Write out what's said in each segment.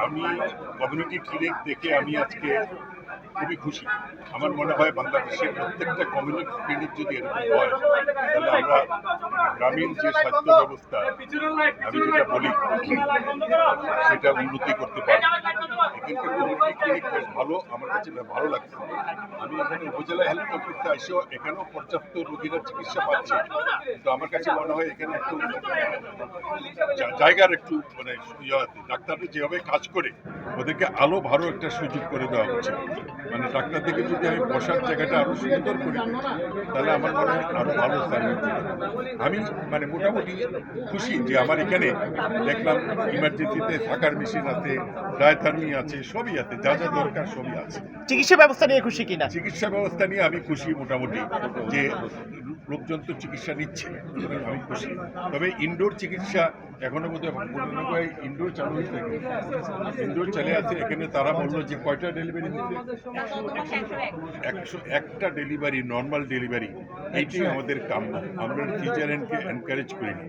আমি community clinic দেখে আমি আজকে খুবই খুশি। আমার মনে হয় বাংলাদেশের প্রত্যেকটা কমিউনিটি ক্লিনিক যদি এরকম হয় তাহলে আমরা গ্রামীণ যে স্বাস্থ্য ব্যবস্থা আমি যেটা বলি সেটা উন্নতি করতে পারি। এখানকার কমিউনিটি ক্লিনিক বেশ ভালো, আমার কাছে বেশ ভালো লাগছে। আমি এখানে উপজেলা হেলথ ক্যাম্পে এসেও এখানেও পর্যাপ্ত রোগীরা চিকিৎসা পাচ্ছে, তো আমার কাছে মনে হয় এখানে একটু জায়গার একটু মানে ডাক্তাররা যেভাবে কাজ করে ওদেরকে আলো ভালো একটা সুযোগ করে দেওয়া উচিত। মানে ডাক্তারদেরকে যদি আমি বসার জায়গাটা আরো সুন্দর করে দিই তাহলে আমার মনে হয় আরো ভালো সার্ভিস দিতে। আমি মানে মোটামুটি খুশি যে আমার এখানে দেখলাম ইমার্জেন্সিতে থাকার মেশিন আছে, ডায়াথার্মি আছে, সবই আছে, যা যা দরকার সবই আছে। চিকিৎসা ব্যবস্থা নিয়ে খুশি কিনা? চিকিৎসা ব্যবস্থা নিয়ে আমি খুশি মোটামুটি, যে লোকজন তো চিকিৎসা নিচ্ছে, আমি খুশি। তবে ইনডোর চিকিৎসা এখনো বোধহয় ইনডোর চালু হয়েছে, ইনডোর চলে আছে। এখানে তারা বললো যে কয়টা ডেলিভারি দিচ্ছে, 101টা ডেলিভারি, নর্মাল ডেলিভারি। এইটাই আমাদের কাম্য। আমরা সিজারিয়ানকে এনকারেজ করি না,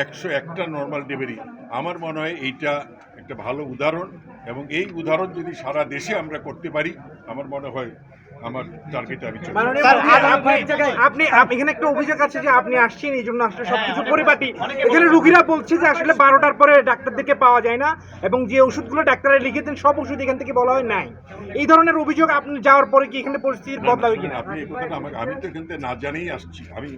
101টা নর্মাল ডেলিভারি। আমার মনে হয় এইটা একটা ভালো উদাহরণ, এবং এই উদাহরণ যদি সারা দেশে আমরা করতে পারি আমার মনে হয় আমার টার্গেট আমি আপনি এখানে একটা অভিযোগ আছে যে আপনি আসছেন এই জন্য আসলে সবকিছু পরিপাটি। এখানে রুগীরা বলছে যে আসলে 12টার পরে ডাক্তারদেরকে পাওয়া যায় না, এবং যে ওষুধগুলো ডাক্তাররা লিখে দেন সব ওষুধ এখান থেকে বলা হয় নাই। এই ধরনের অভিযোগ আপনি যাওয়ার পরে কি এখানে পরিস্থিতি বদলাবে কিনা? আপনি এই কথাটা আমি তো এখান থেকে না জানেই আসছি। আমি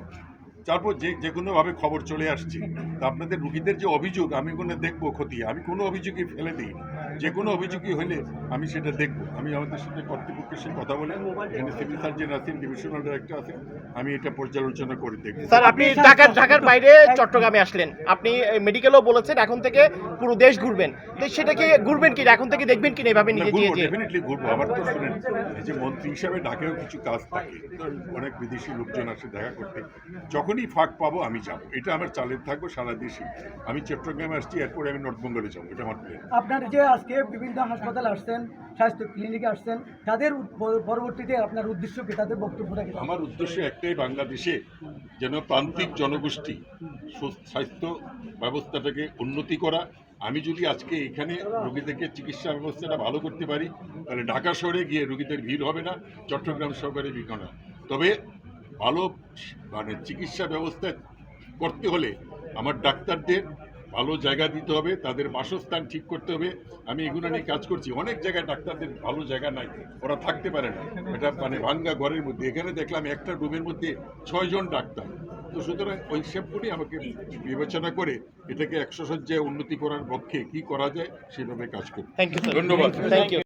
তারপর যে কোনোভাবে খবর চলে আসছি। তা আপনাদের রুগীদের যে অভিযোগ আমি কোনো দেখবো ক্ষতি, আমি কোনো অভিযোগই ফেলে দিই। যে কোনো অভিযোগই হলে আমি সেটা দেখব। আমি আমাদের সাথে কর্তৃপক্ষের সাথে কথা বলে, এখানে সিভিল সার্জন আছেন, ডিভিশনাল ডাইরেক্টর আছেন, আমি এটা পর্যালোচনা করে দেখব। স্যার, আপনি ঢাকার বাইরে চট্টগ্রামে আসলেন, আপনি মেডিকেলও বলেছেন এখন থেকে পুরো দেশ ঘুরবেন, তো সেটাকে ঘুরবেন কিনা, এখন থেকে দেখবেন কিনা এভাবে নিজে গিয়ে? ডেফিনেটলি ঘুরবো। আবার তো শুনেন, এই যে মন্ত্রী হিসাবে ঢাকায়ও কিছু কাজ থাকে, অনেক বিদেশি লোকজন আসে দেখা করতে। যখনই ফাঁক পাবো আমি যাব, এটা আমার চালের থাকবো সারা দেশে। আমি চট্টগ্রামে আসছি, এরপরে আমি নর্থ বেঙ্গলে যাবো, এটা আমার প্ল্যান। আপনার যে আজকে বিভিন্ন হাসপাতালে আসছেন, স্বাস্থ্য ক্লিনিকে আসছেন, তাদের পরবর্তীতে আপনার উদ্দেশ্য কি, তাদের বক্তব্যটা কি? আমার উদ্দেশ্য একটাই, বাংলাদেশে যেন প্রান্তিক জনগোষ্ঠী স্বাস্থ্য ব্যবস্থাটাকে উন্নতি করা। আমি যদি আজকে এখানে রোগীদেরকে চিকিৎসা ব্যবস্থাটা ভালো করতে পারি তাহলে ঢাকা শহরে গিয়ে রোগীদের ভিড় হবে না, চট্টগ্রাম শহরে ভিড় হবে না। তবে ভালো মানে চিকিৎসা ব্যবস্থা করতে হলে আমার ডাক্তারদের ভালো জায়গা দিতে হবে, তাদের বাসস্থান ঠিক করতে হবে। আমি এগুলো নিয়ে কাজ করছি। অনেক জায়গায় ডাক্তারদের ভালো জায়গা নাই, ওরা থাকতে পারে না, এটা মানে ভাঙ্গা ঘরের মধ্যে। এখানে দেখলাম একটা রুমের মধ্যে 6 জন ডাক্তার। তো সুতরাং ওই সবগুলি আমাকে বিবেচনা করে এটাকে 100 শয্যায় উন্নতি করার পক্ষে কি করা যায় সেভাবে কাজ করি। থ্যাংক ইউ, ধন্যবাদ। Thank you.